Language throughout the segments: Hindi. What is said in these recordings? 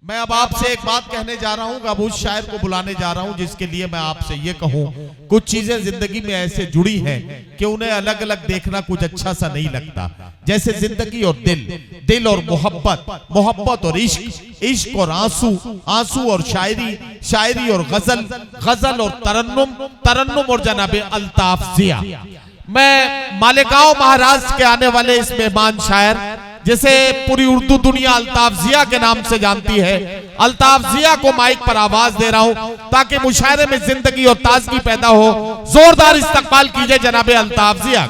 मैं अब आपसे एक बात कहने जा रहा हूं, अब उस शायर को बुलाने जा रहा हूं जिसके लिए मैं आपसे ये कहूं, कुछ चीजें जिंदगी में ऐसे जुड़ी हैं कि उन्हें अलग अलग देखना कुछ अच्छा सा नहीं लगता। जैसे जिंदगी और दिल और मोहब्बत और इश्क और आंसू और शायरी और गजल और तरन्नुम और जनाबे अल्ताफ जिया। मैं मालेगांव महाराष्ट्र के आने वाले इस मेहमान शायर जिसे पूरी उर्दू दुनिया अल्ताफ जिया के नाम से जानती है, अल्ताफ जिया को माइक पर आवाज दे रहा हूं ताकि मुशायरे में जिंदगी और ताजगी पैदा हो। जोरदार इस्तकबाल कीजिए जनाबे अल्ताफ जिया।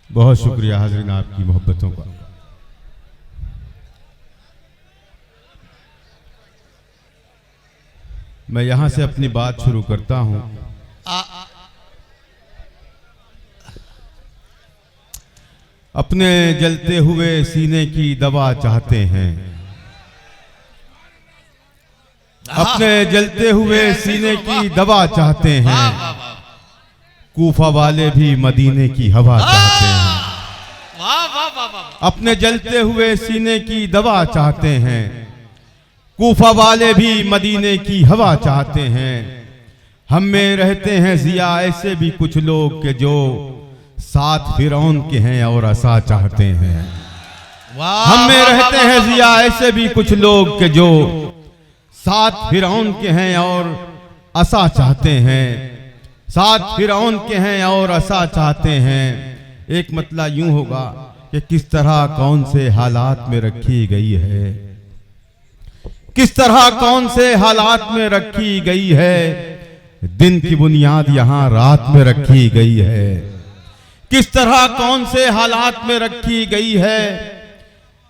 बहुत शुक्रिया हाज़रीन आपकी मोहब्बतों का। मैं यहां से अपनी बात शुरू करता हूं। अपने जलते हुए सीने की दवा चाहते हैं, अपने जलते हुए सीने की दवा चाहते हैं, कूफा वाले भी मदीने की हवा चाहते हैं। अपने जलते हुए सीने की दवा चाहते हैं, कूफा वाले भी मदीने की हवा चाहते हैं। हम में रहते हैं जिया ऐसे भी कुछ लोग के जो साथ फिरौन के हैं और असा चाहते हैं। हम में रहते हैं जिया ऐसे भी कुछ लोग के जो साथ फिरौन के हैं और असा चाहते हैं, साथ फिरौन के हैं और असा चाहते हैं। एक मतलब यूं होगा कि किस तरह कौन से हालात में रखी गई है, किस तरह कौन से हालात में रखी गई है। दिन की बुनियाद यहाँ रात में रखी गई है, किस तरह कौन से हालात में रखी गई है।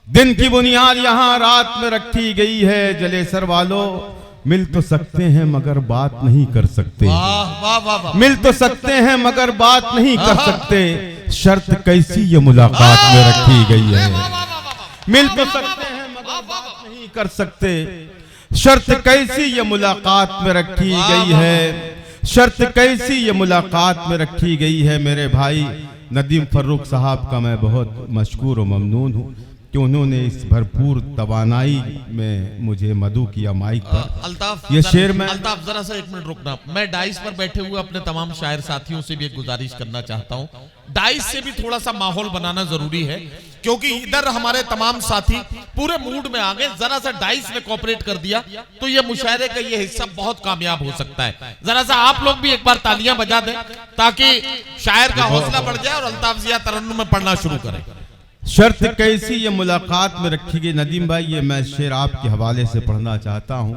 दिन की बुनियाद यहाँ रात में रखी गई है। जले सर वालों मिल तो सकते हैं मगर बात नहीं कर सकते, मिल तो सकते हैं मगर बात नहीं कर सकते। शर्त कैसी ये मुलाकात में रखी गई है। मिल तो सकते हैं मगर बात नहीं कर सकते। शर्त कैसी ये मुलाकात में रखी गई है, शर्त कैसी ये मुलाकात में रखी गई है। मेरे भाई नदीम फर्रुख साहब का मैं बहुत मशकूर और ममनून हूँ कि उन्होंने इस भरपूर तवानाई में मुझे मदू किया माइक पर। अल्ताफ ये शेर में अल्ताफ जरा सा एक मिनट रुकना। मैं डाइस पर बैठे हुए अपने तमाम शायर साथियों से भी एक गुजारिश करना चाहता हूँ, डाइस से भी थोड़ा सा माहौल बनाना जरूरी है क्योंकि इधर हमारे तमाम साथी पूरे मूड में आ गए। जरा सा डाइस में कोऑपरेट कर दिया तो ये मुशायरे का ये हिस्सा बहुत कामयाब हो सकता है। जरा सा आप लोग भी एक बार तालियां बजा दें ताकि शायर का हौसला बढ़ जाए और अल्ताफ जिया तरन्नुम में पढ़ना शुरू करें। शर्त कैसी ये मुलाकात में रखी गई। नदीम भाई ये मैं शेर आपके हवाले से पढ़ना चाहता हूँ।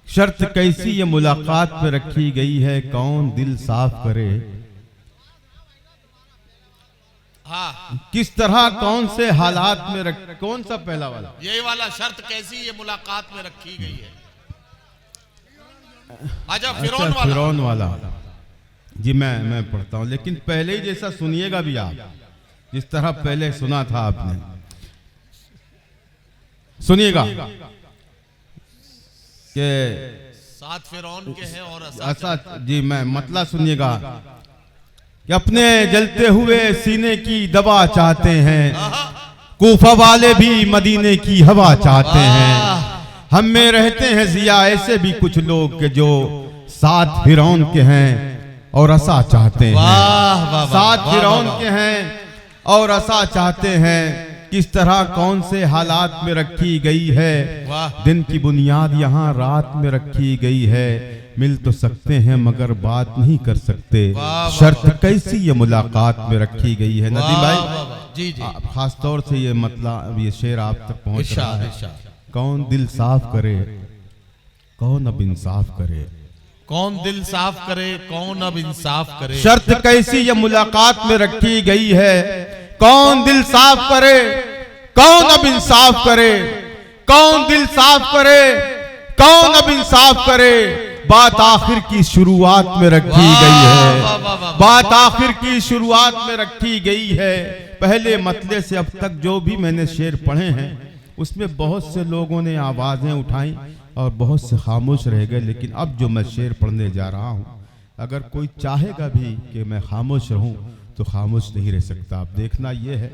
शर्त कैसी ये मुलाकात में रखी गई है, कौन दिल साफ करे। किस तरह कौन से हालात में कौन सा पहला वाला, यही वाला शर्त कैसी ये मुलाकात में रखी गई है। आजा फिरौन वाला जी मैं पढ़ता हूँ, लेकिन पहले ही जैसा सुनिएगा भी आप, जिस तरह पहले सुना था आपने, सुनिएगा कि साथ फिरौन के हैं और ऐसा जी। मैं मतलब सुनिएगा कि अपने जलते हुए सीने की दवा चाहते हैं, कूफा वाले भी मदीने की हवा चाहते हैं। हम में रहते हैं जिया ऐसे भी कुछ लोग के जो साथ फिरौन के हैं और असा चाहते हैं, साथ फिरौन के हैं और असा चाहते हैं। किस तरह कौन से हालात में रखी गई है। दिन की बुनियाद यहाँ रात में रखी गई है। मिल तो सकते हैं मगर बात नहीं कर सकते। शर्त कैसी ये मुलाकात में रखी गई है। नदीम भाई जी जी खास तौर से ये मतलब ये शेर आप तक पहुंच रहा है। कौन दिल साफ करे, कौन अब इंसाफ करे। कौन दिल साफ करे, कौन अब इंसाफ करे। शर्त कैसी ये मुलाकात में रखी गई है। कौन दिल साफ करे, कौन अब इंसाफ करे। कौन दिल साफ करे, कौन अब इंसाफ करे। बात आखिर की शुरुआत में रखी गई है, बात आखिर की शुरुआत में रखी गई है। पहले मतले से अब तक जो भी मैंने शेर पढ़े हैं उसमें बहुत से लोगों ने आवाजें उठाई और बहुत से खामोश रह गए, लेकिन अब जो मैं शेर पढ़ने जा रहा हूं, अगर कोई चाहेगा भी कि मैं खामोश रहूं तो खामोश नहीं रह सकता। अब देखना यह है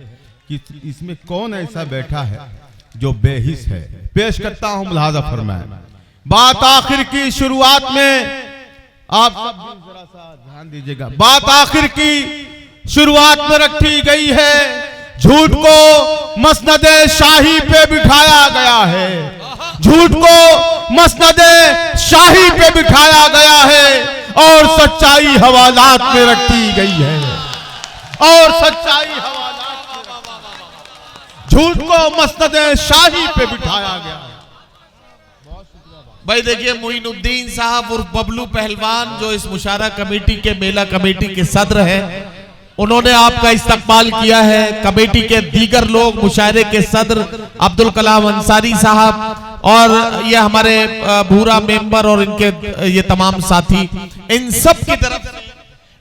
कि इसमें कौन ऐसा बैठा है जो बेहिस है। पेश करता हूं, मुलाहाजा फरमाएं। बात आखिर की शुरुआत में, आप सब भी जरा सा ध्यान दीजिएगा। बात आखिर की शुरुआत में रखी गई है, झूठ को मसनदे शाही पे बिठाया गया है। झूठ को मसनदे शाही पे बिठाया गया है और सच्चाई हवालात में रखी गई है। और सच्चाई हवालात में, झूठ को मसनदे शाही पे बिठाया गया है। भाई देखिए, मोइनुद्दीन साहब उर्फ बबलू पहलवान जो इस मुशारा कमेटी के, मेला कमेटी के सदर हैं, उन्होंने आपका इस्तकबाल किया है। कमेटी के दीगर लोग, मुशायरे के सदर अब्दुल कलाम अंसारी साहब और ये हमारे भूरा मेंबर और इनके ये तमाम साथी, इन सब की तरफ से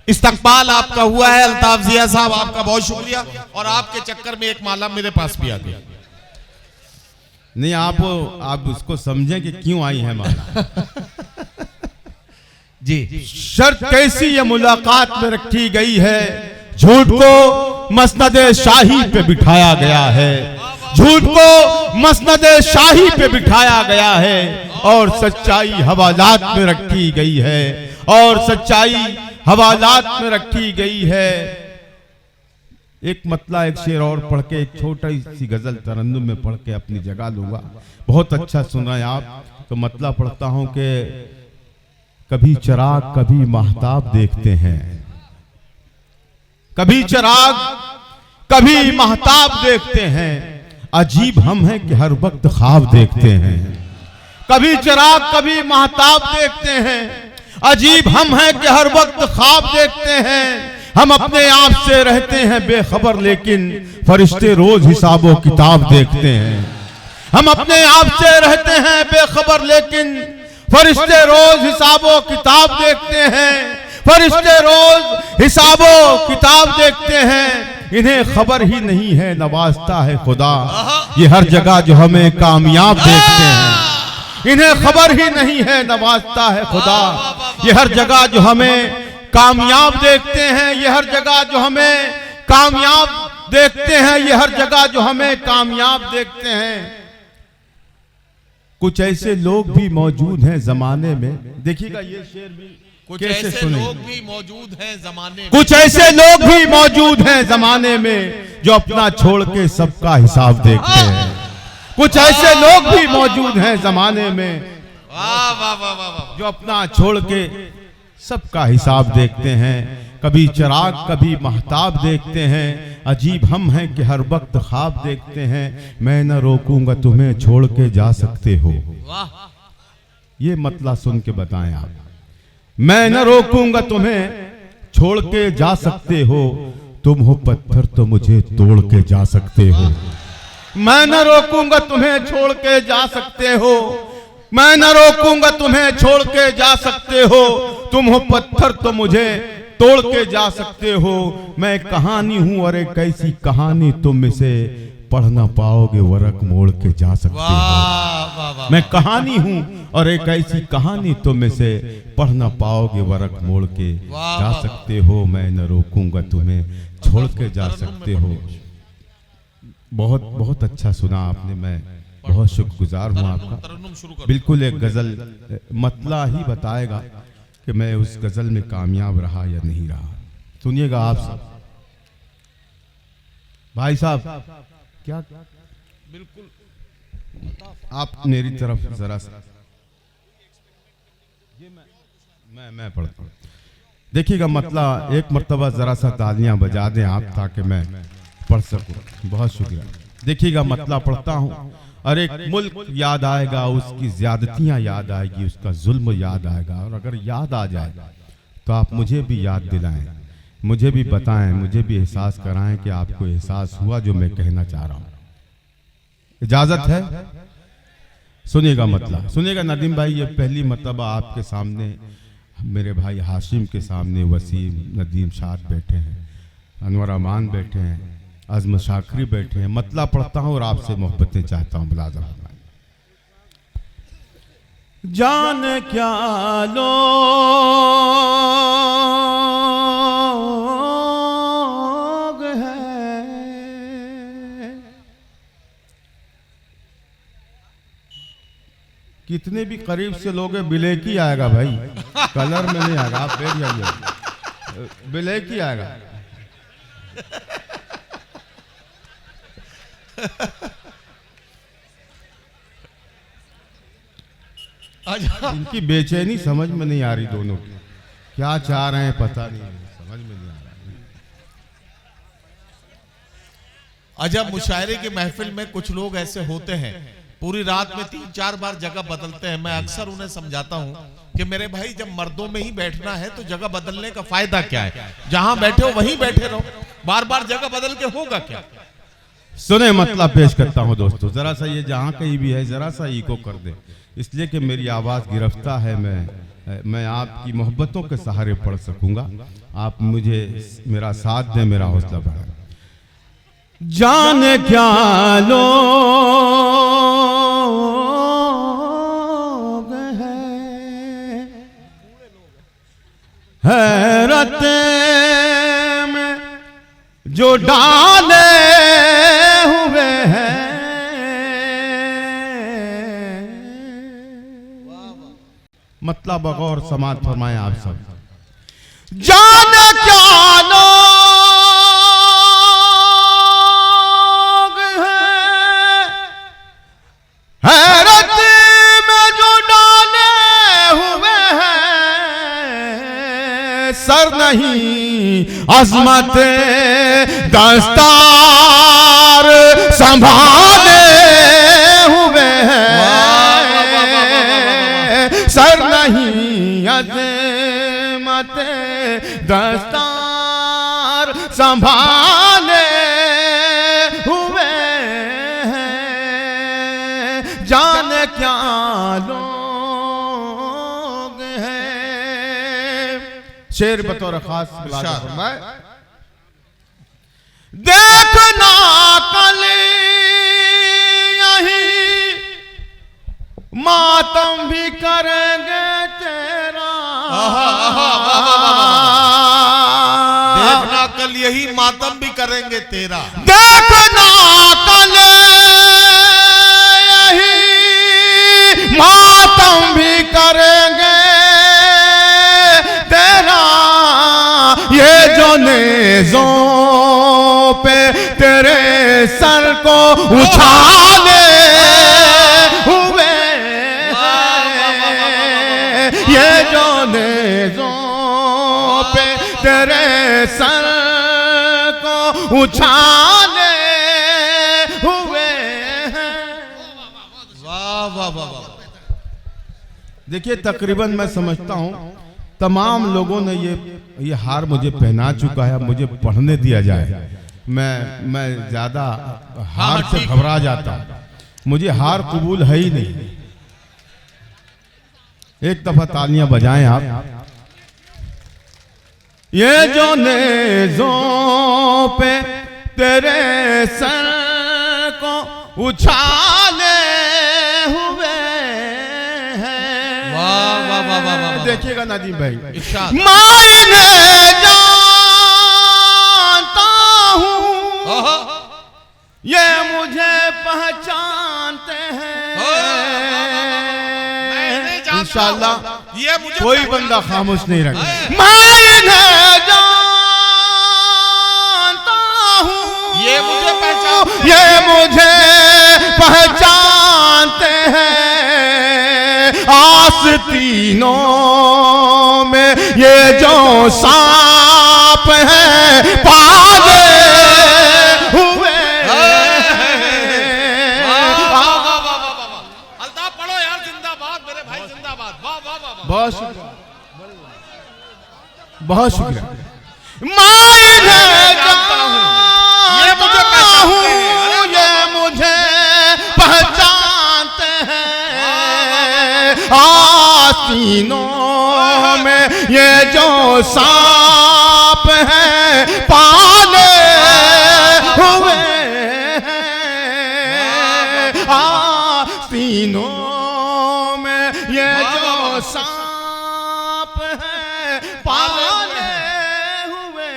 इस्तकबाल आपका हुआ है। अल्ताफ जिया साहब, आपका बहुत शुक्रिया। और आपके चक्कर में एक माला मेरे पास भी आ गई। नहीं, आप उसको समझें कि क्यों आई है माला। जी, शर्त कैसी ये मुलाकात में रखी गई है, झूठ को मसनदे शाही पे बिठाया गया है। झूठ को मसनदे शाही पे बिठाया गया है और सच्चाई हवालात में रखी गई है। और सच्चाई हवालात में रखी गई है। एक मतला, एक शेर और पढ़ के, एक छोटी सी गजल तरन्नुम में पढ़ के अपनी जगह लूंगा। बहुत अच्छा सुना है आप। तो मतला पढ़ता हूं कि कभी चिराग कभी महताब देखते हैं, कभी चिराग कभी महताब देखते हैं, अजीब हम हैं कि हर वक्त ख्वाब देखते हैं। कभी चिराग कभी महताब देखते हैं, अजीब हम हैं कि हर वक्त ख्वाब देखते हैं। हम अपने आप से रहते हैं बेखबर, लेकिन फरिश्ते रोज हिसाबो किताब देखते हैं। हम अपने आप से रहते हैं बेखबर, लेकिन फरिश्ते रोज हिसाबो किताब देखते हैं। फरिश्ते रोज हिसाबो किताब देखते हैं। इन्हें खबर ही नहीं है नवाजता है खुदा, ये हर जगह जो हमें कामयाब देखते हैं। इन्हें खबर ही नहीं है नवाजता है खुदा, ये हर जगह जो हमें कामयाब देखते हैं। ये हर जगह जो हमें कामयाब देखते हैं। ये हर जगह जो हमें कामयाब देखते हैं। कुछ ऐसे लोग भी मौजूद हैं जमाने में, देखिएगा ये शेर भी, कुछ ऐसे लोग भी मौजूद हैं जमाने में, कुछ ऐसे लोग भी मौजूद हैं जमाने में जो अपना छोड़ के सबका हिसाब देखते हैं। कुछ ऐसे लोग भी मौजूद हैं जमाने में, वाह वाह वाह वाह, जो अपना छोड़ के सबका हिसाब देखते हैं। कभी चिराग कभी महताब देखते हैं, अजीब हम हैं कि हर वक्त ख्वाब देखते हैं। मैं न रोकूंगा तुम्हें छोड़ के जा सकते हो, ये मतला सुन के बताएं आप। मैं न रोकूंगा तुम्हें छोड़ के जा सकते हो, तुम हो पत्थर तो मुझे तोड़ के जा सकते हो। मैं न रोकूंगा तुम्हें छोड़ के जा सकते हो, मैं न रोकूंगा तुम्हें छोड़ के जा सकते हो। तुम हो पत्थर तो मुझे तोड़ के जा सकते हो। मैं कहानी हूं और एक ऐसी कहानी तुम इसे पढ़ ना पाओगे, वरक मोड़ के जा सकते हो। मैं कहानी हूं और एक ऐसी कहानी तुम इसे पढ़ ना पाओगे, वरक मोड़ के जा सकते हो। मैं न रोकूंगा तुम्हें छोड़ के जा सकते हो। बहुत बहुत अच्छा सुना आपने, मैं बहुत शुक्रगुजार हूँ आपका। बिल्कुल एक गजल मतला ही बताएगा कि मैं उस गजल में कामयाब रहा या नहीं रहा। सुनिएगा आप सब। भाई साहब क्या, बिल्कुल आप मेरी तरफ जरा सा, मैं पढ़ता हूँ। देखिएगा मतला, एक मर्तबा जरा सा तालियां बजा दें आप ताकि मैं पढ़ सकूं। बहुत शुक्रिया। देखिएगा मतला पढ़ता हूँ। और एक मुल्क याद आएगा, उसकी ज्यादतियां याद आएगी, उसका जुल्म याद आएगा। और अगर याद आ जाए तो आप मुझे भी याद दिलाएं, मुझे भी बताएं, मुझे भी एहसास कराएं कि आपको एहसास हुआ जो मैं कहना चाह रहा हूं। इजाजत है? सुनिएगा मतला, सुनिएगा नदीम भाई। ये पहली मर्तबा आपके सामने, मेरे भाई हाशिम के सामने वसीम नदीम शाद बैठे हैं, अनवर अमान बैठे हैं, आजम शाकरी बैठे हैं। मतला पढ़ता हूं और आपसे मोहब्बतें चाहता हूं। मुलाज़ा जान क्या लोग हैं, कितने भी करीब से लोगे ब्लैक ही आएगा भाई, कलर में नहीं आएगा। आप बैठ जाइए, ब्लैक ही आएगा। इनकी बेचैनी समझ में नहीं आ रही, दोनों की क्या चाह रहे हैं पता नहीं, समझ में नहीं आ रहा। अजब मुशायरे की महफिल में कुछ लोग ऐसे होते हैं, पूरी रात में 3-4 बार जगह बदलते हैं। मैं अक्सर उन्हें समझाता हूं कि मेरे भाई, जब मर्दों में ही बैठना है तो जगह बदलने का फायदा क्या है? जहां बैठे हो वहीं बैठे रहो, बार बार जगह बदल के होगा क्या? सुने मतलब पेश करता हूं दोस्तों, जरा सा ये जहां कहीं भी है जरा सा इको कर दे, इसलिए कि मेरी आवाज गिरफ्तार है। मैं आपकी मोहब्बतों के सहारे पढ़ सकूंगा। आप मुझे मेरा साथ दें, मेरा हौसला बढ़ाएं। जाने क्या लोग हैं हैरत में जो डाले हुए हैं, मतलब बगौर समाज फरमाए आप सब। जाने क्या लोग हैं हैरत में जो डाले हुए हैं, सर नहीं अजमत दस्तार संभाले हुए हैं, सर नहीं अजमत दस्तार संभाले हुए हैं। जाने क्या लोग हैं। शेर बतौर खास फरमाए। देखना कल यही मातम भी करेंगे तेरा, देखना कल यही मातम भी करेंगे तेरा। देखना कल यही मातम भी करेंगे तेरा, ये जो नेज़ों पे तेरे सर को उछाले हुए, ये जो नेज़ों पे तेरे सर को उछाले हुए हैं। वाह वाह वाह वाह। देखिए तकरीबन मैं समझता हूं तमाम लोगों ने ये हार मुझे पहना चुका है, मुझे पढ़ने दिया जाए। मैं ज्यादा हार से घबरा जाता हूं, मुझे हार कबूल है ही नहीं। एक दफा तालियां बजाएं आप। ये जो नेज़ों पे तेरे सर को उछाले हुए हैं। वाह वाह वाह वाह वाह। देखिएगा नदीम भाई, इरशाद। मायने जानता हूँ ये मुझे पहचानते हैं। इंशाअल्लाह ये मुझे कोई बंदा खामोश नहीं रहे। मैं इन्हें जानता हूँ, ये मुझे पहचानते हैं। आस्तीनों में ये जो सांप है पाले हुए। बहुत शुक्रिया। मैं इन्हें जानता हूँ, ये मुझे पहचानते हैं। आस्तीनों में ये जो सांप है पाले हुए हैं। आस्तीनों में ये जो सांप है पाले हुए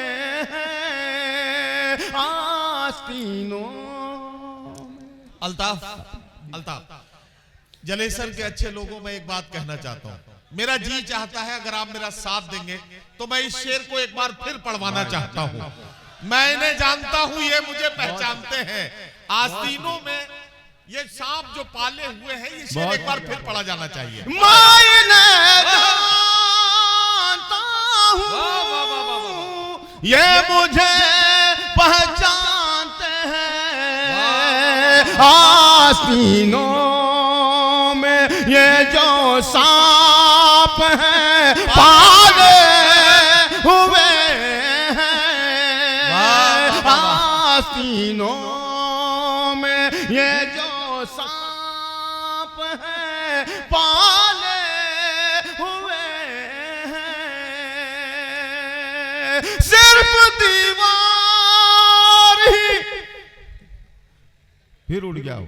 हैं। आस्तीनों। अल्ताफ अल्ताफ, जलेसर के अच्छे लोगों में एक बात कहना चाहता हूं। मेरा जी चाहता है अगर आप मेरा साथ देंगे तो मैं इस शेर को एक बार फिर पढ़वाना चाहता हूं। मैं इन्हें जानता हूं, ये मुझे पहचानते हैं। आस्तीनों में ये सांप जो पाले हुए हैं, ये शेर एक बार फिर पढ़ा जाना चाहिए। ये मुझे पहचानते हैं। आस्तीनों में ये जो सांप हैं पाले हुए हैं। आस्तीनों में ये जो सांप हैं पाले हुए हैं। सिर्फ दीवार ही फिर उड़ गया हो।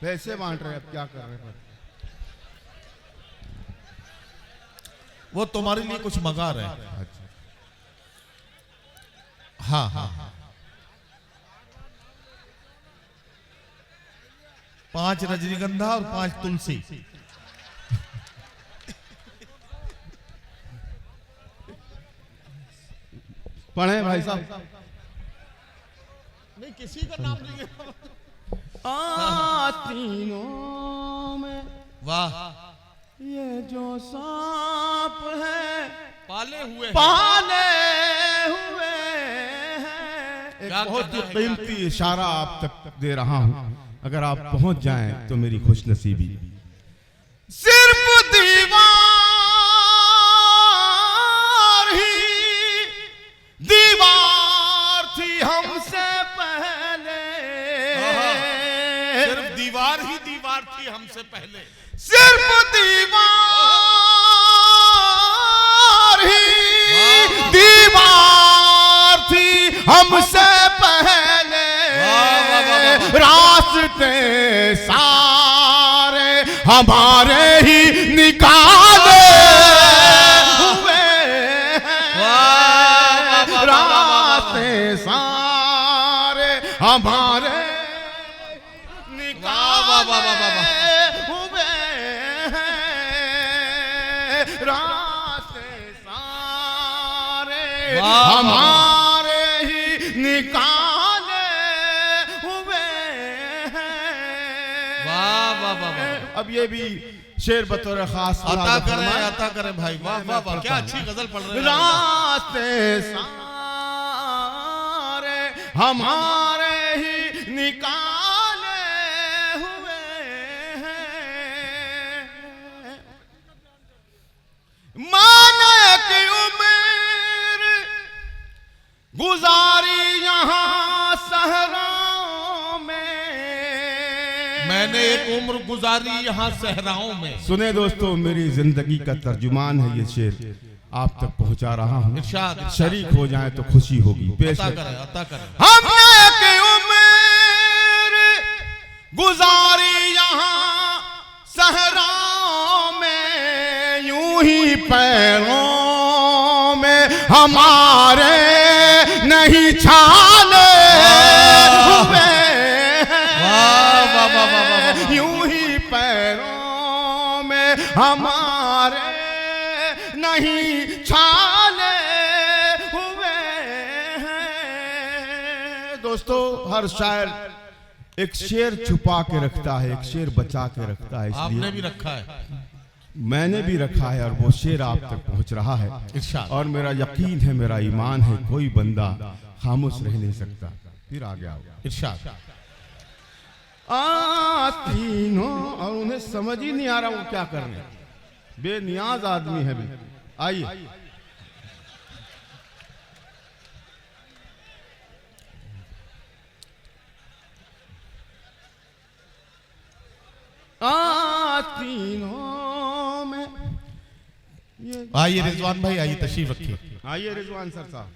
पैसे बांट रहे, अब क्या कर रहे हैं? वो तुम्हारे लिए कुछ मंगा रहे हैं। अच्छा। हाँ हाँ, 5 रजनीगंधा और 5 तुलसी। पढ़े भाई साहब। नहीं, किसी का नाम नहीं। आस्तीनों में वाह, ये जो सांप है पाले हुए पाले हुए हैं। एक क्या बहुत ही कहना है, कीमती इशारा आप तक दे रहा हूं, अगर आप पहुंच जाएं तो मेरी खुशनसीबी। सिर्फ दीवार ही दीवार थी हमसे पहले। सिर्फ दीवार ही दीवार थी हमसे पहले। सिर्फ दीवार ही दीवार थी हमसे पहले। रास्ते सारे हमारे ही निकाले हुए हैं। रास्ते सारे हमारे निकाले हुए हैं। रास्ते सारे हमारे ही निकाले हुए हैं। अब ये भी शेर बतौर खास अता करें भाई। वाह वाह वाह, क्या अच्छी गजल पढ़ रहे हैं। रास्ते सारे हमारे ही निकाले हुए हैं। माने की उम्र गुजारी यहाँ सहराओं में। मैंने एक उम्र गुजारी यहाँ सहराओं में। सुने दोस्तों, मेरी जिंदगी का तर्जुमान है ये शेर, आप तक पहुंचा रहा हूं। इरशाद, इरशाद। शरीक हो जाए तो खुशी होगी। पेश अता है। करें, अता करें। हमने की उम्र गुजारी यहाँ सहराओं में। यूं ही पैरों में हमारे नहीं छाले हुए हैं। यूं ही पैरों में हमारे नहीं छाले हुए हैं। दोस्तों, हर शायर एक शेर छुपा के रखता है, एक शेर बचा के रखता है। आपने इसलिए भी रखा है। मैंने भी रखा है और वो शेर आप तक पहुंच रहा है। इरशाद। और मेरा यकीन है, मेरा ईमान है, कोई बंदा खामोश रह नहीं सकता। फिर आ गया इरशाद। आस्तीनों, और उन्हें समझ ही नहीं आ रहा वो क्या कर रहे हैं। बेनियाज आदमी है भी। आइए, आस्तीनों में ये। आइए रिजवान भाई, आइए तशरीफ रखिए। आइए रिजवान सर साहब।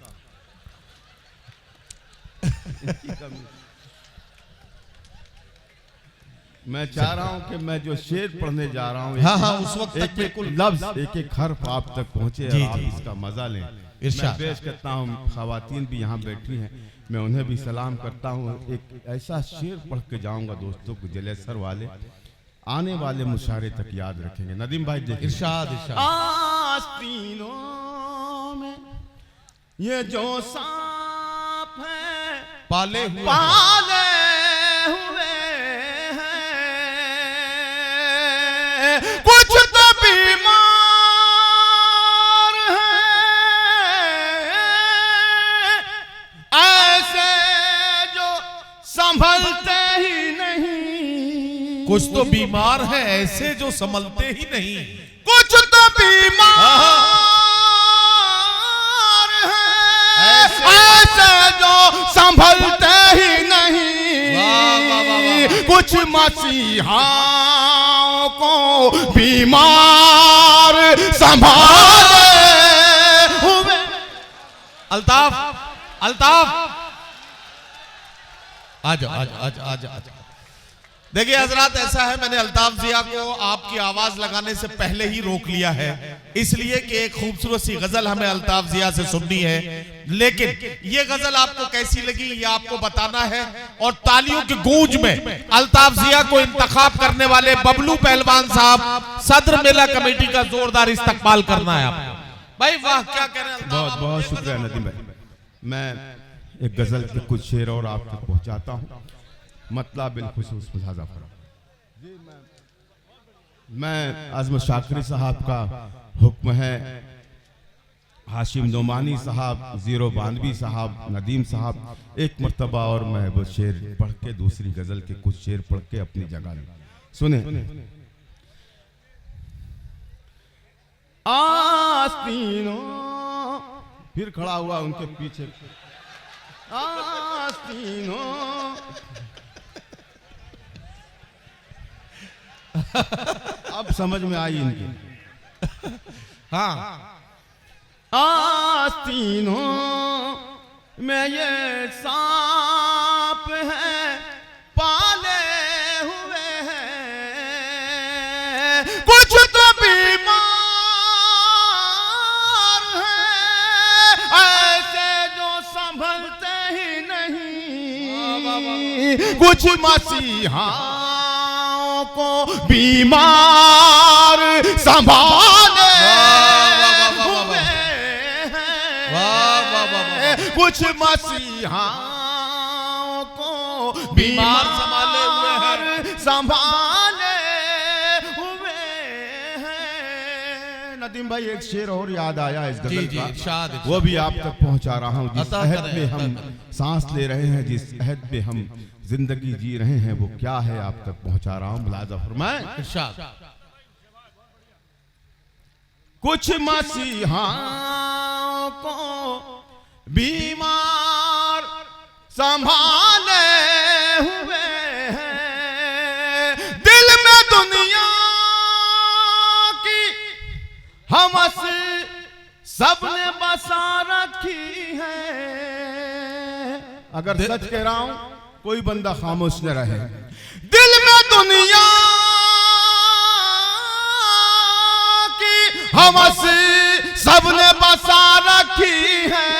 मैं चाह रहा हूं कि मैं जो शेर पढ़ने जा रहा हूं, हाँ हाँ, उस वक्त एक एक लफ्ज, एक एक हर्फ आप तक पहुंचे और आप इसका मजा लें। मैं पेश करता हूं, खवातीन भी यहाँ बैठी हैं, मैं उन्हें भी सलाम करता हूं। एक ऐसा शेर पढ़ के जाऊंगा दोस्तों को जलेसर वाले आने वाले मुशारे तक याद रखेंगे। नदीम भाई देखिए, इरशाद इरशाद। आस्तीनों में ये जो सांप है पाले हुए हैं, कुछ तो बीमार हैं, ऐसे जो संभलते ही नहीं। कुछ तो बीमार है ऐसे जो संभलते ही नहीं। कुछ तो बीमार हैं, ऐसे जो संभलते ही नहीं। कुछ मसीहाओं को बीमार संभाले हुए। अल्ताफ, अल्ताफ आ जाओ, आ जाओ, आ जाओ, आ जाओ। देखिए हजरात, ऐसा है, मैंने अल्ताफ जिया को आपकी आवाज लगाने से पहले ही रोक लिया है, इसलिए कि एक खूबसूरत सी गजल हमें अल्ताफ जिया से सुननी है। लेकिन ये गजल आपको कैसी लगी ये आपको बताना है, और तालियों की गूंज में अल्ताफ जिया को इंतखाब करने वाले बबलू पहलवान साहब सदर मेला कमेटी का जोरदार इस्तकबाल करना है आपको। भाई वाह, क्या कह रहे हैं। बहुत बहुत शुक्रिया नदीम भाई। मैं एक गजल के कुछ शेर और आप तक पहुंचाता हूं। मतलब बिलखुसूस मुजाफर, मैं आजम शाकिरी साहब का हुक्म है, हाशिम नोमानी साहब, जीरो बानवी साहब, नदीम साहब, एक मर्तबा और मैं वो शेर पढ़ के, दूसरी गजल के कुछ शेर पढ़ के अपनी जगह ले सुने। आस्तीनों, फिर खड़ा हुआ उनके पीछे, आस्तीनों अब समझ में आई इनकी। हाँ, आस्तीनों में ये सांप है पाले हुए हैं, कुछ तो बीमार हैं, ऐसे जो संभलते ही नहीं। कुछ मसीहा को बीमार संभाले हुए हैं, कुछ मसीहाओं को बीमार संभाले हुए हैं, संभाले हुए हैं। नदीम भाई, एक शेर और याद आया इस गजल का, वो भी आप तक पहुंचा रहा हूं। जिस अहद में हम सांस ले रहे हैं, जिस अहद में हम जिंदगी जी रहे हैं, वो क्या है आप तक पहुंचा रहा हूं। मुलाजा फरमाएं। कुछ मसीहाओं को बीमार संभाले हुए हैं, दिल में दुनिया की हमस सबने बसा रखी है। अगर सच कह रहा हूं, कोई बंदा खामोश न रहे। दिल में दुनिया की हमस सबने बसा रखी है,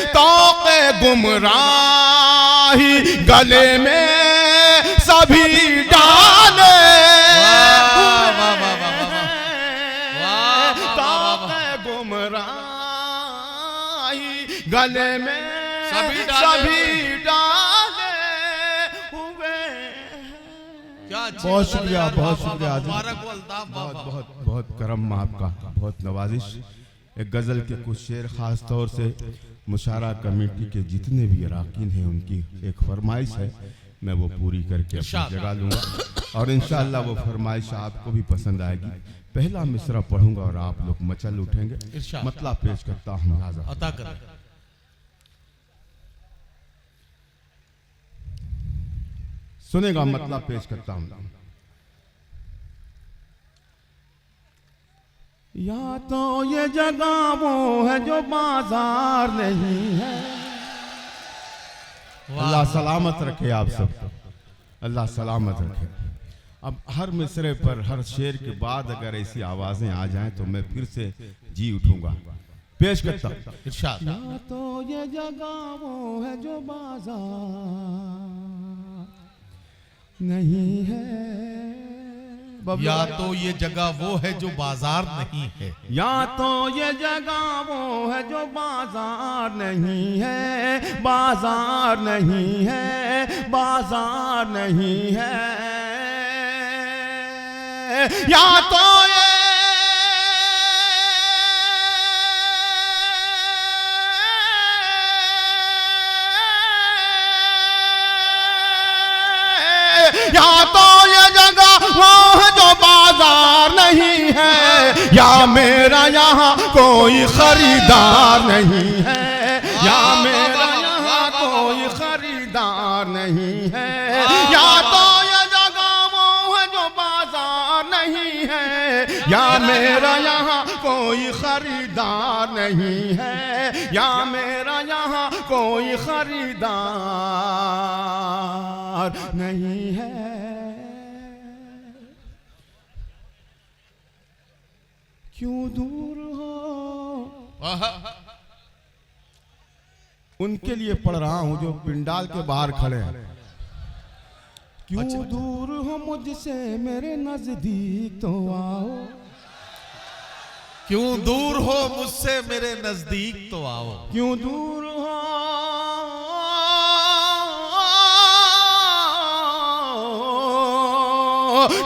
तौक़े गुमराही गले में सभी डाले, तौक़े गुमराही गले में सभी बहुत शुक्रिया, बहुत शुक्रिया, बहुत बहुत बहुत करम आपका, बहुत नवाजिश। एक गज़ल के कुछ शेर ख़ास तौर से मुशारा कमेटी के जितने भी अराकीन हैं उनकी एक फरमाइश है, मैं वो पूरी करके अपनी जगह लूँगा और इंशाअल्लाह वो फरमाइश आपको भी पसंद आएगी। पहला मिसरा पढ़ूंगा और आप लोग मचल उठेंगे। मतलब पेश करता हूँ, सुनेगा, मतलब पेश करता हूं। या तो ये जगह वो है जो बाजार नहीं है। अल्लाह सलामत रखे आप सबको। अल्लाह सलामत रखे। अब हर मिसरे पर हर शेर के बाद अगर ऐसी आवाजें आ जाएं तो मैं फिर से जी उठूंगा। पेश करता हूं। इरशाद। या तो ये जगह वो है जो बाजार नहीं है, या तो ये जगह वो है जो बाजार नहीं है, या तो ये जगह वो है जो बाजार नहीं है, बाजार नहीं है, बाजार नहीं है। या तो ये या तो ये जगह वो है जो बाजार नहीं है, या मेरा यहाँ कोई खरीदार नहीं है, या मेरा यहाँ कोई खरीदार नहीं है। या तो ये जगह वो है जो बाजार नहीं है, या मेरा यहाँ कोई खरीदार नहीं है, या मेरा यहाँ कोई खरीदार नहीं है। क्यों दूर हो, उनके लिए पढ़ रहा हूं जो पिंडाल के बाहर खड़े हैं। क्यों दूर हो मुझसे मेरे नजदीक तो आओ, क्यों दूर हो मुझसे मेरे नजदीक तो आओ। क्यों दूर हो,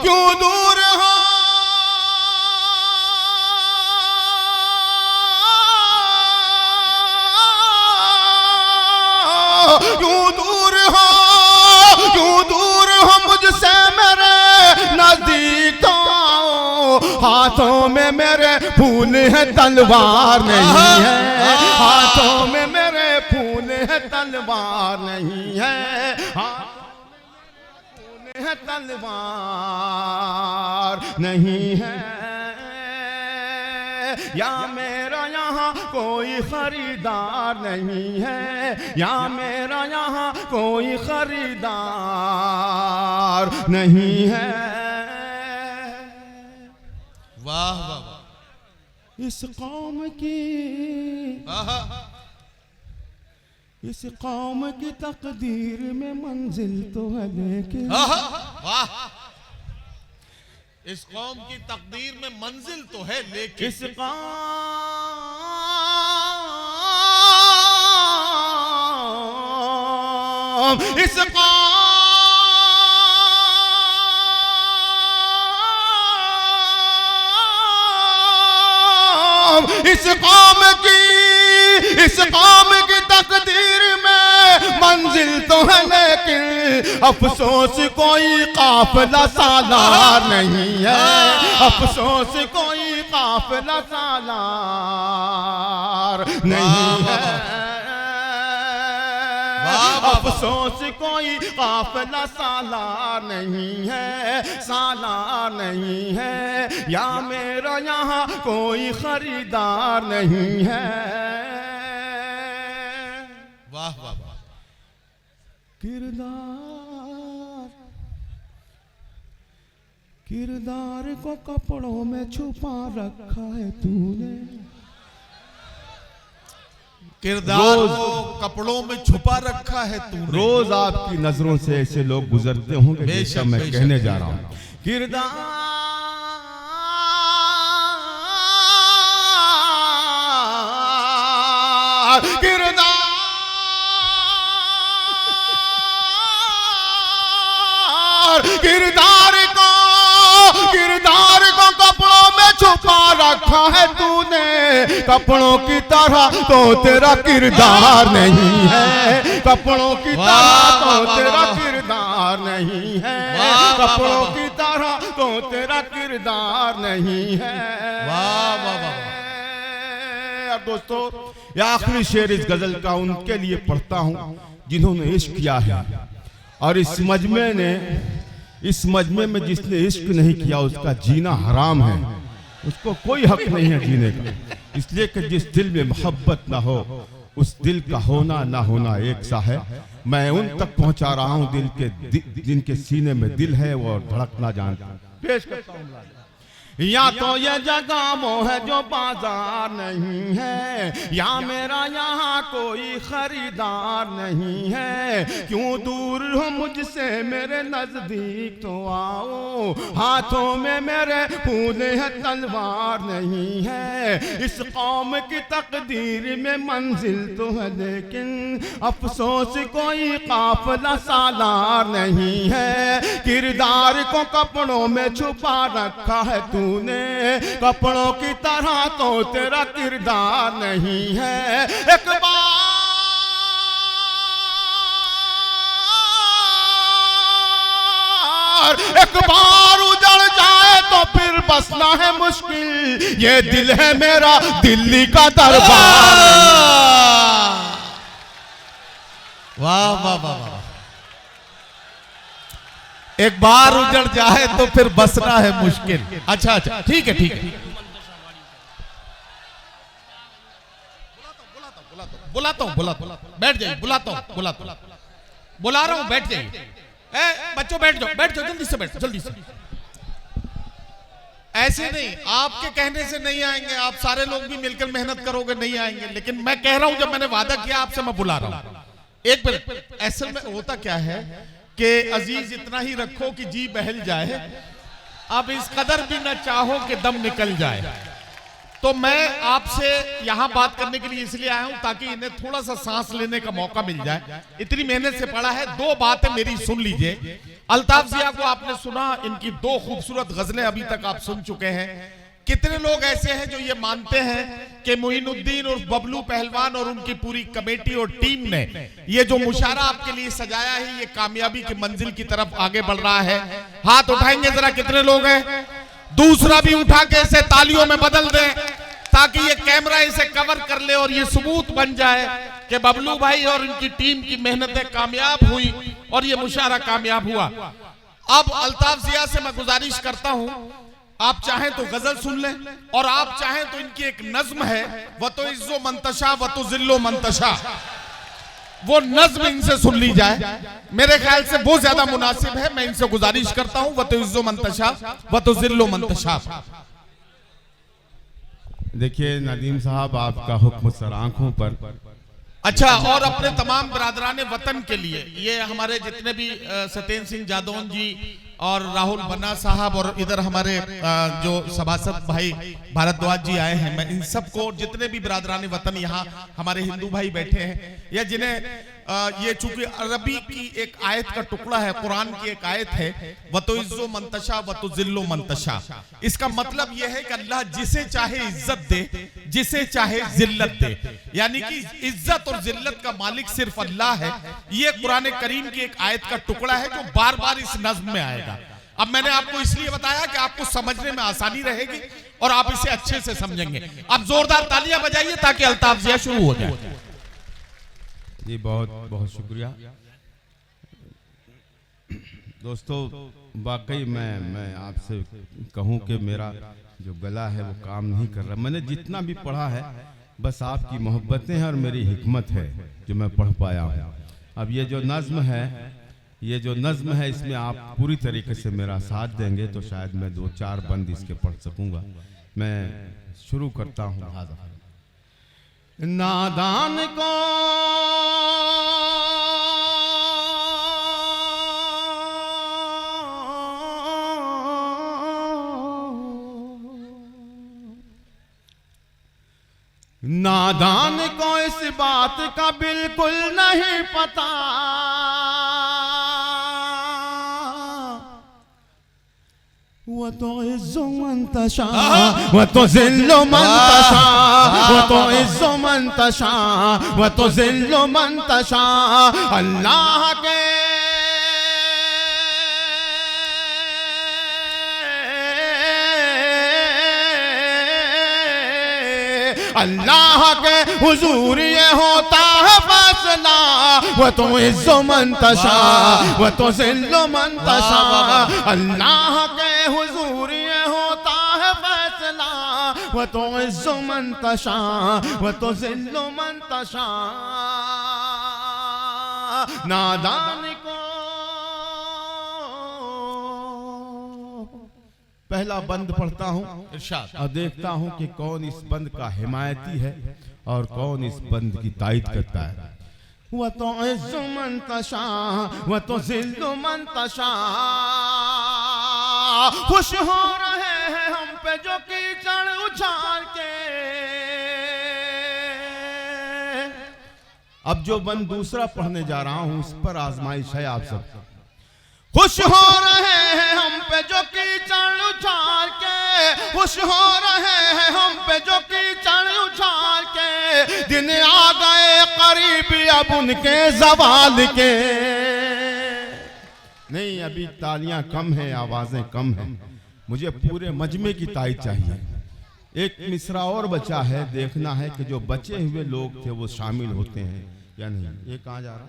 क्यों दूर हो, क्यों दूर हो, क्यों दूर हो मुझसे मेरे नजदीक तो आओ। हाथों में मेरे फूल है तलवार नहीं है, हाथों में मेरे फूल है तलवार नहीं है, हाथों में है तलवार नहीं है। या मेरा यहाँ कोई खरीदार नहीं है, या मेरा यहाँ कोई खरीदार नहीं है। वाह वाह वाह। इस कौम की, इस कौम की तकदीर में मंजिल तो है लेकिन, वाह, इस कौम की तकदीर में मंजिल तो है लेकिन, इस कौम, इस कौम, इस कौम की, इस कौम की तकदीर में मंजिल तो है लेकिन अफसोस कोई काफिला सालार नहीं है, अफसोस कोई काफिला सालार नहीं है, अफसोस कोई काफिला सालार नहीं है, सालार नहीं है। या मेरा यहाँ कोई खरीदार नहीं है। वाह वाह वाह। किरदार, किरदार को कपड़ों में छुपा रखा है तूने, किरदार को कपड़ों में छुपा रखा है तूने। रोज आपकी नजरों से ऐसे लोग गुजरते होंगे जैसा मैं कहने जा रहा हूं। किरदार, किरदार, किरदार को, किरदार को कपड़ों में छुपा रखा है तूने, कपड़ों की तरह तो तेरा किरदार नहीं है, कपड़ों की तरह तो तेरा किरदार नहीं है, कपड़ों की तरह तो तेरा किरदार नहीं है। वाह वाह वाह। अब दोस्तों ये आखिरी शेर इस गजल का उनके लिए पढ़ता हूं जिन्होंने इश्क किया है, और इस मजमे ने, इस मजमे में जिसने इश्क नहीं किया उसका जीना हराम है, उसको कोई हक नहीं है जीने का। इसलिए कि जिस दिल में मोहब्बत ना हो उस दिल का होना ना होना एक सा है। मैं उन तक पहुंचा रहा हूं जिनके सीने में दिल है और धड़कना जानता हूं। पेश करता हूं। या तो ये जगह वो है जो बाजार नहीं है, या मेरा यहाँ कोई खरीदार नहीं है। क्यों दूर हो मुझसे मेरे नजदीक तो आओ, हाथों में मेरे फूले है तलवार नहीं है। इस कौम की तकदीर में मंजिल तो है लेकिन अफसोस कोई काफिला सालार नहीं है। किरदार को कपड़ों में छुपा रखा है तूने, कपड़ों की तरह तो तेरा किरदार नहीं है। एक बार उजड़ जाए तो फिर बसना है मुश्किल। ये दिल है मेरा दिल्ली का दरबार। वाह वाह वाह वाह। एक बार उजड़ जाए तो फिर बसना है मुश्किल। अच्छा अच्छा, ठीक है ठीक है। बुलाता हूँ बैठ जाइए। बुलाता हूँ बुला रहा हूँ, बैठ जाइए। बच्चों बैठ जाओ जल्दी से बैठ, जल्दी से। ऐसे नहीं, आपके कहने से नहीं आएंगे, आप सारे लोग भी मिलकर मेहनत करोगे नहीं आएंगे। लेकिन मैं कह रहा हूं, जब मैंने वादा किया आपसे, मैं बुला रहा हूं। एक मिनट, असल में होता क्या है कि अजीज इतना ही रखो कि जी बहल जाए, अब इस कदर भी न चाहो कि दम निकल जाए। तो मैं आपसे यहां बात करने के लिए इसलिए आया हूं ताकि इन्हें थोड़ा सा सांस लेने का मौका मिल जाए। इतनी मेहनत से पढ़ा है। दो बातें मेरी सुन लीजिए। अल्ताफ जिया को आपने सुना, इनकी दो खूबसूरत गजलें अभी तक आप सुन चुके हैं। कितने लोग ऐसे हैं जो ये मानते हैं कि मोइनुद्दीन और बबलू पहलवान और उनकी पूरी कमेटी और टीम ने ये जो मुशायरा आपके लिए सजाया है, ये कामयाबी की मंजिल की तरफ आगे बढ़ रहा है? हाथ उठाएंगे जरा, कितने लोग हैं? दूसरा भी उठा के इसे तालियों में बदल दें ताकि ये कैमरा इसे कवर कर ले और ये सबूत बन जाए कि बबलू भाई और इनकी टीम की मेहनतें कामयाब हुई और ये मुशायरा कामयाब हुआ। अब अल्ताफ जिया से मैं गुजारिश करता हूं, आप चाहें तो गजल सुन लें और आप चाहें तो इनकी एक नज्म है, व तो इज्जो मंतशा व तो जिल्लो मंतशा, वो नज्म इनसे सुन ली जाए। मेरे ख्याल से वो ज्यादा मुनासिब है। मैं इनसे गुजारिश करता हूं, व तो इज्जो मंतशा व तो जिल्लो मंतशा। देखिए नदीम साहब, आपका हुक्म सर आंखों पर। अच्छा, और अपने तमाम बिरादरान वतन के लिए, ये हमारे जितने भी सत्येंद्र सिंह जादौन जी और राहुल बन्ना साहब और इधर हमारे जो सभासद भाई भारद्वाज जी आए हैं, मैं इन सबको, जितने भी बिरादरान वतन यहाँ हमारे हिंदू भाई बैठे हैं या जिन्हें ये चूंकि अरबी की एक आयत का टुकड़ा है, कुरान की एक आयत है, व तो इज्जो मंतशा व तो जिल्लो मंतशा। इसका मतलब यह है कि अल्लाह जिसे चाहे इज्जत दे, जिसे चाहे जिल्लत दे, यानी कि इज्जत और जिल्लत का मालिक सिर्फ अल्लाह है। ये कुरान करीम की एक आयत का टुकड़ा है जो बार बार इस नज्म में आएगा। अब मैंने आपको इसलिए बताया कि आपको समझने में आसानी रहेगी और आप इसे अच्छे से समझेंगे। अब जोरदार तालियां बजाइए ताकि अल्ताफ जिया शुरू हो जाए। जी बहुत बहुत शुक्रिया दोस्तों। वाकई मैं आपसे कहूं कि मेरा जो गला है वो काम नहीं कर रहा। मैंने जितना भी पढ़ा है बस आपकी मोहब्बतें हैं और मेरी हिकमत है जो मैं पढ़ पाया हूँ। अब ये जो नज्म है इसमें आप पूरी तरीके से मेरा साथ देंगे तो शायद मैं 2-4 बंद इसके पढ़ सकूंगा। मैं शुरू करता हूँ। नादान को इस बात का बिल्कुल नहीं पता, वो तो इज्जो मंतशा वो तो जिल्लो मंतशा, वो तो इज्जो मंतशा वो तो जिल्लो मंतशा। अल्लाह के हुजूर ये होता है फैसला, वो तो इज्जो मंतशा वो तो जिल्लो मंतशा। अल्लाह के हुजूर ये होता है फैसला, वो तो इज्जो मंतशा वो तो जिल्लो मंतशा। नादान को। पहला बंद पढ़ता हूँ और देखता हूँ कि कौन इस बंद का हिमायती है और कौन इस बंद की तायद करता है। वह तो इज़्ज़ु मन तशा वह तो ज़िल्लु मन तशा, खुश हो रहे हैं हम पे जो कीचड़ उछाल के। अब जो बंद दूसरा पढ़ने जा रहा हूं उस पर आजमाइश है आप सब। खुश हो रहे हैं हम पे जो कीचड़ उछाल के, खुश हो रहे हैं हम पे जो कीचड़ उछाल के। दिन आ गए करीब अब उनके ज़वाल के। नहीं, अभी तालियां कम हैं, आवाजें कम हैं, मुझे पूरे मजमे की तायद चाहिए। एक मिसरा और बचा है, देखना है कि जो बचे हुए लोग थे वो शामिल होते हैं या नहीं। ये कहाँ जा रहा?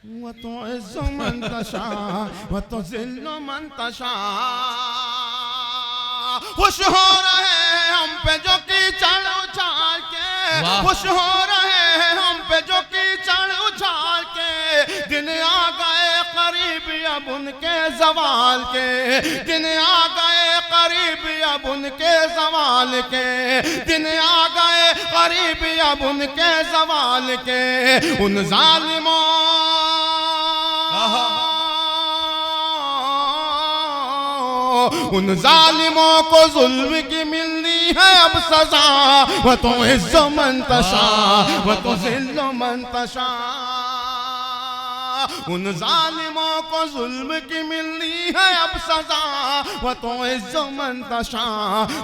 वह तो इज़्ज़ु मन तशा वह तो ज़िल्लु मन तशा, खुश हो रहे हैं हम पे जो कीचड़ उछाल के, खुश हो रहे हैं हम पे जो कीचड़ उछाल के। दिन आ गए करीब अब उनके ज़वाल के, दिन आ गए करीब अब उनके ज़वाल के, दिन आ गए करीब अब उनके ज़वाल के। उन ज़ालिमों उन जालिमों को जुल्म की मिलनी है अब सजा। वह तो इज़्ज़ु मन तशा वह तो ज़िल्लु मन तशा, उन जालिमों को जुल्म की मिलनी है अब सजा। वह तो इज़्ज़ु मन तशा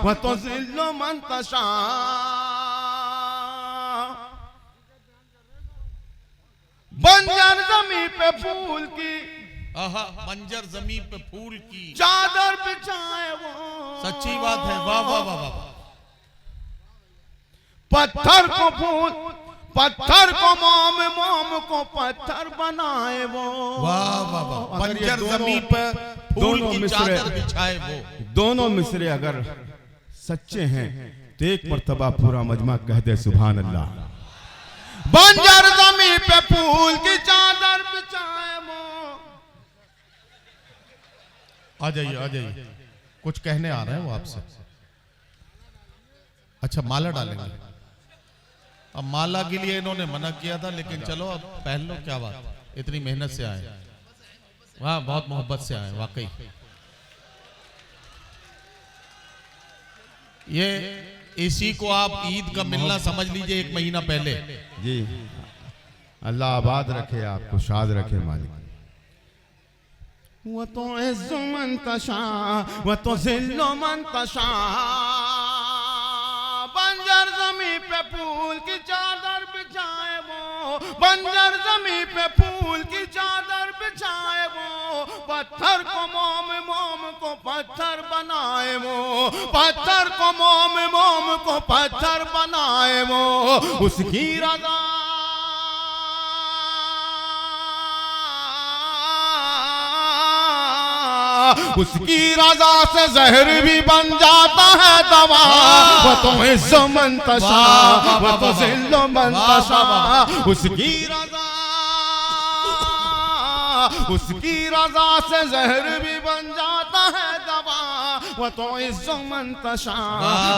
वह तो ज़िल्लु मन तशा। बंजर ज़मीन पे फूल की, बंजर जमीन पे फूल की चादर बिछाए वो। सच्ची बात है, वाह वाह वाह वाह। पत्थर को फूल, पत्थर को मोम, मोम को पत्थर बनाए वो। वाह वाह वाह। बंजर जमीन पे फूल की चादर बिछाए वो। दोनों मिसरे अगर सच्चे हैं तो एक मर्तबा पूरा मजमा कह दे सुभान अल्लाह। बंजर जमीन पे फूल की चादर बिछाए वो। आ जाइए आ जाइए, कुछ कहने आ रहे हैं वो आपसे। अच्छा, माला डालेंगे। अब माला के लिए इन्होंने मना किया था, लेकिन चलो अब पहन लो, क्या बात, इतनी मेहनत से आए, वाह, बहुत मोहब्बत से आए वाकई। ये इसी को आप ईद का मिलना समझ लीजिए, 1 महीना पहले। जी, अल्लाह आबाद रखे, आपको शाद रखे मालिक। वह तो इज़्ज़ु मन तशा वह तो ज़िल्लु मन तशा, बंजर ज़मीन पे फूल की चादर बिछाए वो। बंजर ज़मीन पे फूल की चादर बिछाए वो। पत्थर को मोम, मोम को पत्थर बनाए वो। पत्थर को मोम, मोम को पत्थर बनाए वो। उसकी रज़ा उसकी रज़ा से जहर भी बन जाता है दवा। वह तो इज़्ज़ु मन तशा वह तो ज़िल्लु मन तशा, उसकी रज़ा से जहर भी बन जाता है दवा। वह तो इज़्ज़ु मन तशा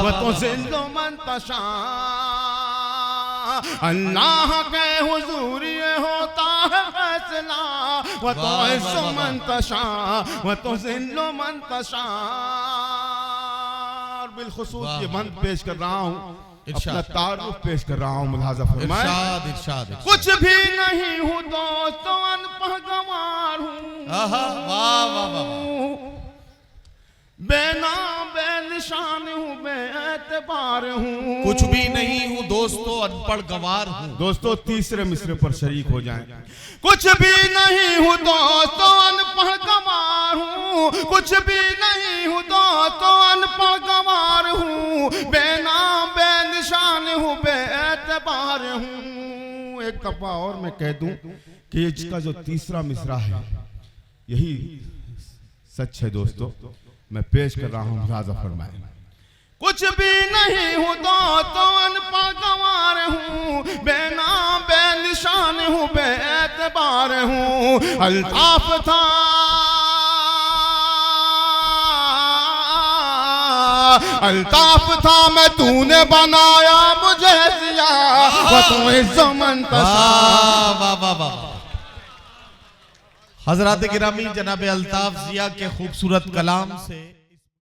वह तो ज़िल्लु मन तशा। अल्लाह के हुजूर ये होता है फैसला। वह तो इज़्ज़ु मन तशा वह तो ज़िल्लु मन तशा। बिलखुसूस ये मंद पेश कर रहा हूँ, अपना तारुफ पेश कर रहा हूँ, मुलाज़ा फरमाएं। इरशाद इरशाद। कुछ भी नहीं हूँ दोस्तों, अनपढ़ गंवार हूँ। वाह वाह वाह। बेनाम बेनिशान हूँ, बेएतबार हूँ। कुछ भी नहीं हूँ दोस्तों, अनपढ़ गंवार हूँ। दोस्तों तीसरे मिसरे पर शरीक हो जाएं। कुछ भी नहीं हूँ दोस्तों, अनपढ़ गंवार हूँ। कुछ भी नहीं हूँ दोस्तों, अनपढ़ गंवार हूँ। बेनाम बेनिशान हूँ, बेएतबार हूँ। एक दफा और मैं कह दूं कि इसका जो तीसरा मिसरा है यही सच है दोस्तों, मैं पेश कर रहा हूँ, मुलाज़ा फरमाएं। कुछ भी नहीं हूँ तो अनपढ़ गंवार हूँ, बेनाम बेनिशान हूँ, बेएतबार हूँ। अल्ताफ था अल्ताफ था मैं, तूने बनाया मुझे सिया, तू इज़्ज़मन तशा। हजरात गिरामी जनाब अल्ताफ जिया के खूबसूरत कलाम से